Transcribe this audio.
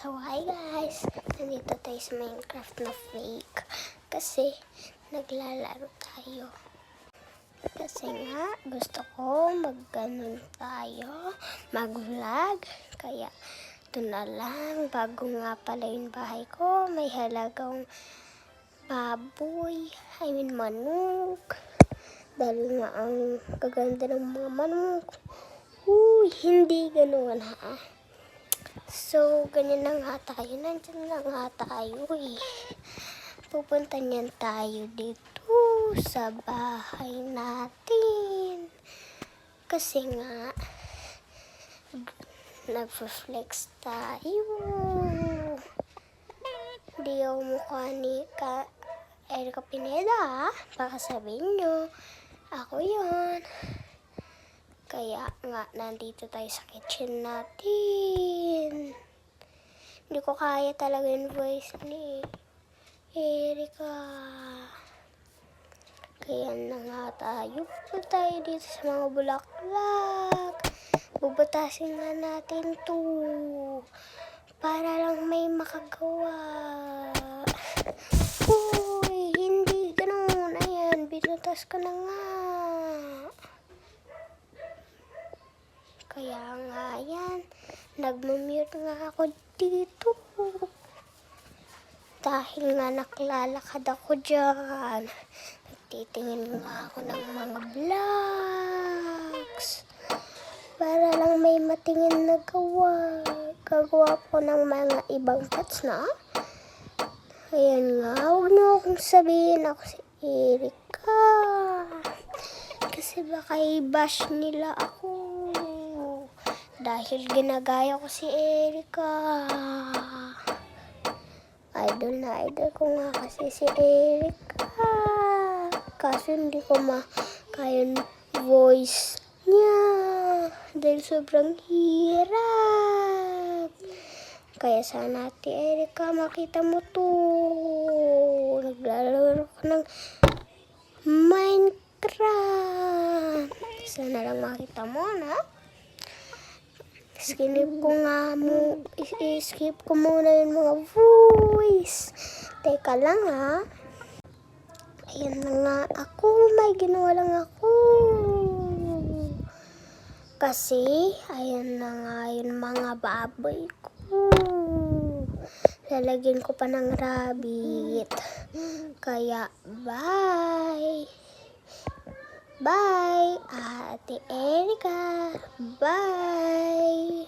So, hi guys! Nandito tayo sa Minecraft na fake. Kasi, naglalaro tayo. Kasi nga, gusto ko mag-ganon tayo, mag-vlog. Kaya, ito na lang. Bago nga pala yung bahay ko, may halagang baboy. Manok. Dahil nga ang gaganda ng mga manok. Uy, hindi ganoon ha. So, ganyan na nga tayo. Nandyan na nga tayo eh. Pupunta niyan tayo dito sa bahay natin. Kasi nga, nagpa-flex tayo. Hindi ako mukha ni Erica Pineda ha. Baka sabihin nyo, ako yun. Kaya nga, nandito tayo sa kitchen natin. Hindi ko kaya talaga yung voice ni Erica. Kaya na nga tayo. Pupunta tayo dito sa mga bulaklak. Bubutasin nga natin to. Para lang may makagawa. Uy, hindi ganun. Ayan, binutas ko na nga. Kaya nga yan, nagmamute nga ako dito. Dahil nga naklalakad ako dyan. Nagtitingin nga ako ng mga vlogs. Para lang may matingin na gawa. Gagawa ko ng mga ibang pets na. Ayan nga, huwag niyo akong sabihin ako si Erica. Kasi baka i-bash nila ako. Dahil ginagaya ko si Erica. Idol na idol ko nga kasi si Erica. Kaso hindi ko makaya yung voice niya. Dahil sobrang hirap. Kaya sana Ate Erica makita mo to. Naglalaro ko ng Minecraft. Sana lang makita mo na. Skip ko muna yung mga voice. Teka lang ha. Ayan na nga ako. May ginawa lang ako. Kasi, ayan na nga yung mga baboy ko. Lalagyan ko pa ng rabbit. Kaya, bye. Bye, Ate Erica. Bye.